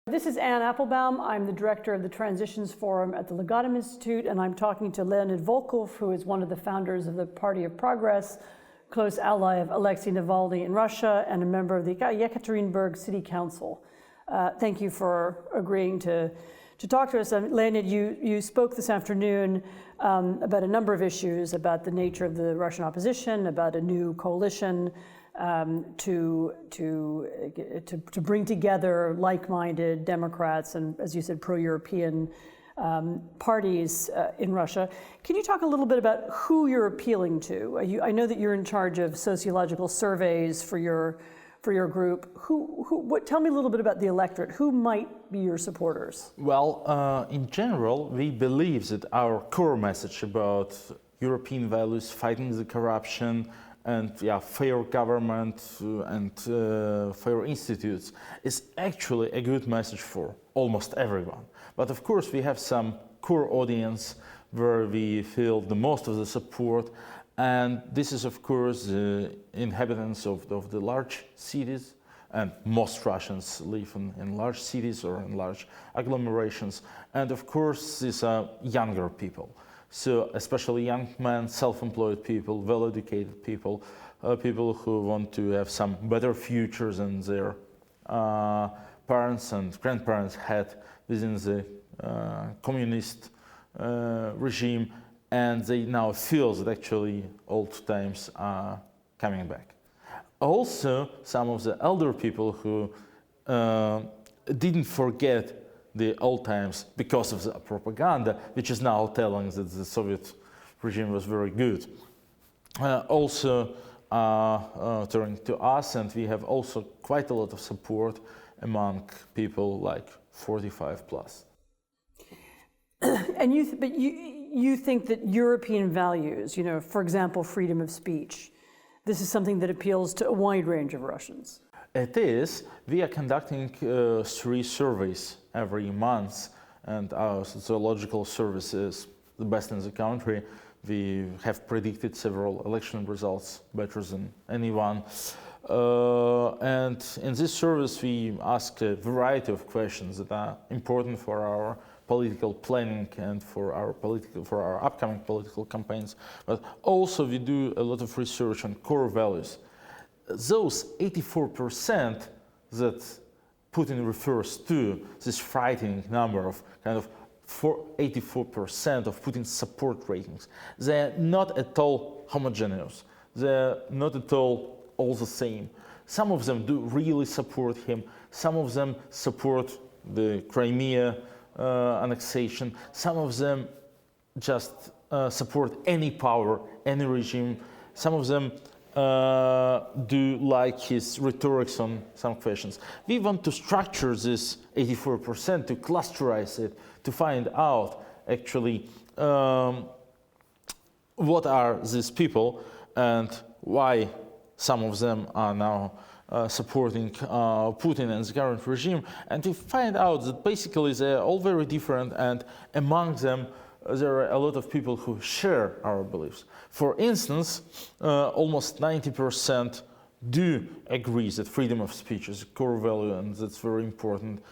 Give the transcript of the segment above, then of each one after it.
This is Anne Applebaum. I'm the director of the Transitions Forum at the Legatum Institute, and I'm talking to Leonid Volkov, who is one of the founders of the Party of Progress, close ally of Alexei Navalny in Russia, and a member of the Yekaterinburg City Council. Thank you for agreeing to talk to us. Leonid, you spoke this afternoon about a number of issues, about the nature of the Russian opposition, about a new coalition to bring together like-minded Democrats and, as you said, pro-European parties in Russia. Can you talk a little bit about who you're appealing to? I know that you're in charge of sociological surveys for your group. Tell me a little bit about the electorate. Who might be your supporters? Well, in general, we believe that our core message about European values, fighting the corruption, and fair government and fair institutes is actually a good message for almost everyone. But of course, we have some core audience where we feel the most of the support, and this is of course the inhabitants of the large cities, and most Russians live in large cities or in large agglomerations, and of course these are younger people. So especially young men, self-employed people, well-educated people, people who want to have some better futures than their parents and grandparents had within the communist regime, and they now feel that actually old times are coming back. Also, some of the elder people who didn't forget the old times because of the propaganda, which is now telling that the Soviet regime was very good. Also turning to us, and we have also quite a lot of support among people like 45 plus. And you think that European values, for example, freedom of speech, this is something that appeals to a wide range of Russians? It is. We are conducting 3 surveys every month, and our sociological service is the best in the country. We have predicted several election results better than anyone. And in this service, we ask a variety of questions that are important for our political planning and for our upcoming political campaigns. But also we do a lot of research on core values. Those 84% that Putin refers to, this frightening number of kind of 84% of Putin's support ratings, they're not at all homogeneous. They're not at all the same. Some of them do really support him. Some of them support the Crimea annexation. Some of them just support any power, any regime. Some of them do like his rhetorics on some questions. We want to structure this 84%, to clusterize it, to find out actually what are these people and why some of them are now supporting Putin and the current regime, and to find out that basically they're all very different, and among them there are a lot of people who share our beliefs. For instance, almost 90% do agree that freedom of speech is a core value, and that's very important.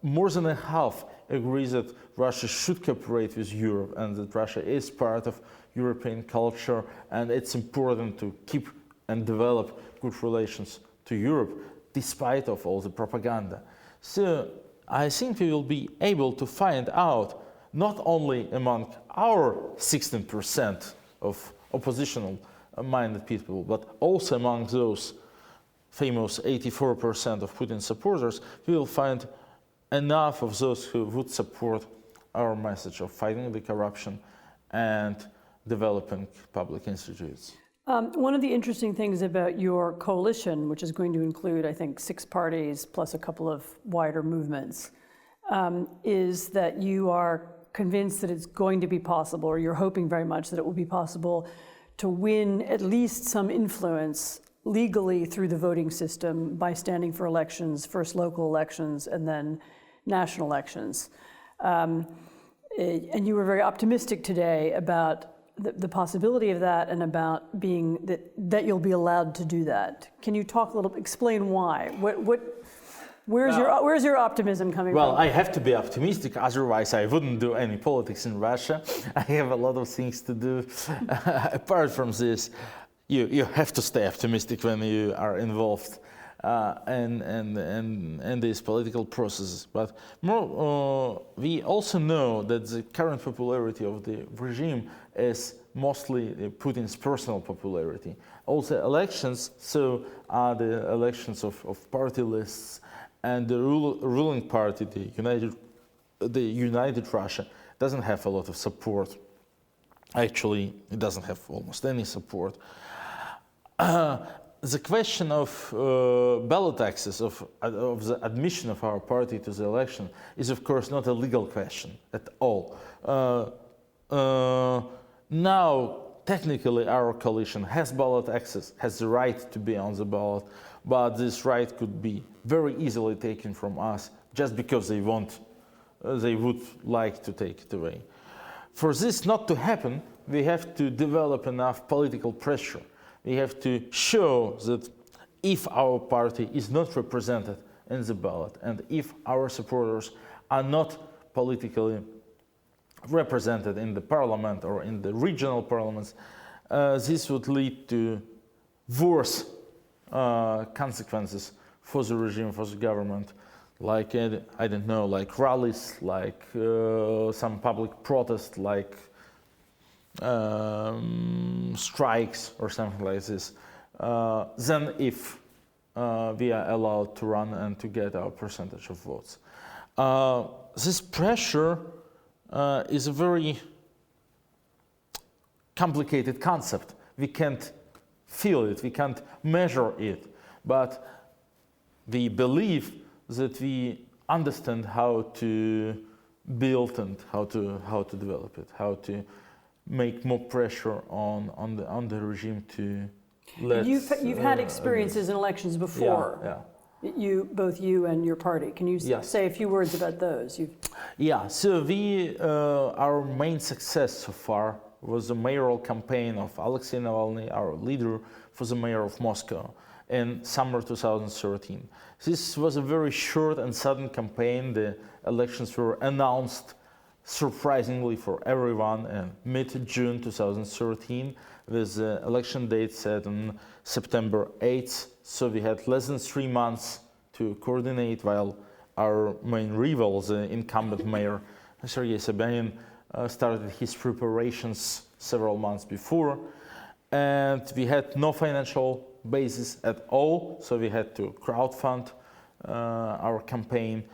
More than a half agree that Russia should cooperate with Europe, and that Russia is part of European culture, and it's important to keep and develop good relations to Europe, despite of all the propaganda. So I think we will be able to find out not only among our 16% of oppositional-minded people, but also among those famous 84% of Putin supporters, we will find enough of those who would support our message of fighting the corruption and developing public institutes. One of the interesting things about your coalition, which is going to include, I think, 6 parties plus a couple of wider movements, is that you are convinced that it's going to be possible, or you're hoping very much that it will be possible, to win at least some influence legally through the voting system by standing for elections, first local elections and then national elections. And you were very optimistic today about the possibility of that, and about being that you'll be allowed to do that. Can you talk a little, explain why? Where's your optimism coming Well, from? I have to be optimistic, otherwise I wouldn't do any politics in Russia. I have a lot of things to do. Apart from this, you have to stay optimistic when you are involved in these political processes. But we also know that the current popularity of the regime is mostly Putin's personal popularity. Also elections, so are the elections of party lists, and the ruling party, the United Russia, doesn't have a lot of support. Actually, it doesn't have almost any support. The question of ballot access, of the admission of our party to the election, is of course not a legal question at all. Now, technically, our coalition has ballot access, has the right to be on the ballot, but this right could be very easily taken from us just because they would like to take it away. For this not to happen, we have to develop enough political pressure. We have to show that if our party is not represented in the ballot, and if our supporters are not politically represented in the parliament or in the regional parliaments, this would lead to worse consequences for the regime, for the government, like, I don't know, like rallies, like some public protest, like strikes or something like this, than if we are allowed to run and to get our percentage of votes. This pressure is a very complicated concept. We can't feel it, we can't measure it, but we believe that we understand how to build and how to develop it, how to make more pressure on the regime to let. You've had experiences in elections before. Yeah. Both you and your party. Can you Yes. say a few words about those? Yeah. So our main success so far was the mayoral campaign of Alexei Navalny, our leader, for the mayor of Moscow in summer 2013. This was a very short and sudden campaign. The elections were announced surprisingly for everyone in mid-June 2013, with the election date set on September 8th. So we had less than 3 months to coordinate, while our main rival, the incumbent mayor, Sergei Sobyanin, started his preparations several months before. And we had no financial basis at all, so we had to crowdfund our campaign.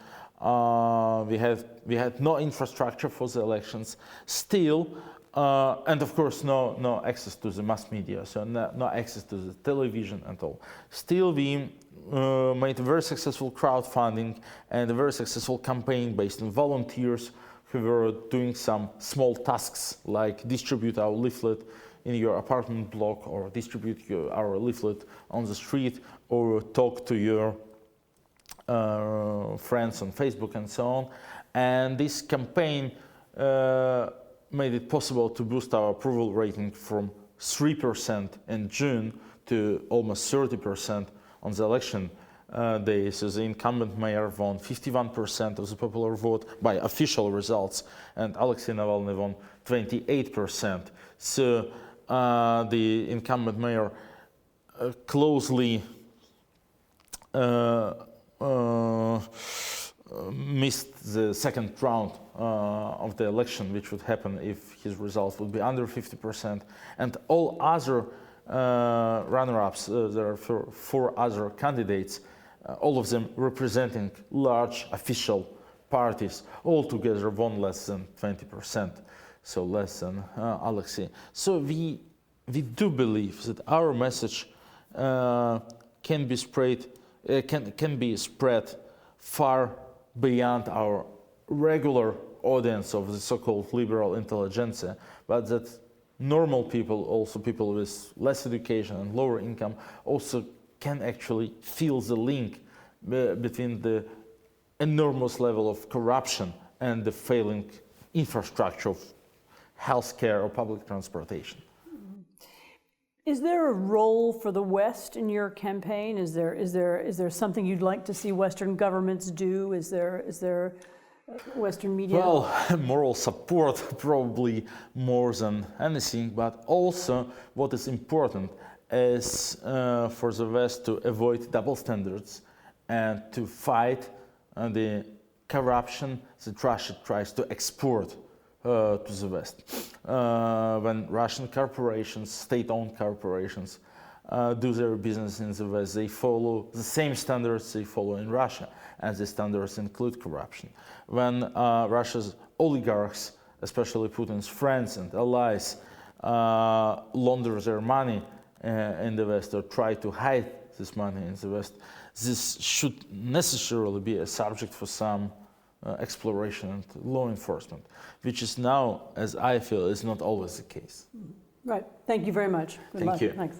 We had no infrastructure for the elections still, and of course no access to the mass media, so no access to the television and all. Still, we made a very successful crowdfunding and a very successful campaign based on volunteers who were doing some small tasks like distribute our leaflet in your apartment block, or distribute our leaflet on the street, or talk to your friends on Facebook and so on. And this campaign made it possible to boost our approval rating from 3% in June to almost 30% on the election day. So the incumbent mayor won 51% of the popular vote by official results, and Alexei Navalny won 28%. So the incumbent mayor closely missed the second round of the election, which would happen if his result would be under 50%. And all other runner-ups, there are four other candidates, all of them representing large official parties, all together won less than 20%, so less than Alexei. So we do believe that our message can be spread far beyond our regular audience of the so-called liberal intelligentsia, but that normal people, also people with less education and lower income, also can actually feel the link between the enormous level of corruption and the failing infrastructure of healthcare or public transportation. Is there a role for the West in your campaign? Is there something you'd like to see Western governments do? Is there Western media? Well, moral support probably more than anything, but also what is important is for the West to avoid double standards and to fight the corruption that Russia tries to export to the West. When Russian corporations, state-owned corporations, do their business in the West, they follow the same standards they follow in Russia, and the standards include corruption. When Russia's oligarchs, especially Putin's friends and allies, launder their money in the West or try to hide this money in the West, this should necessarily be a subject for some exploration and law enforcement, which is now, as I feel, is not always the case. Right. Thank you very much. Good luck. Thank you. Thanks.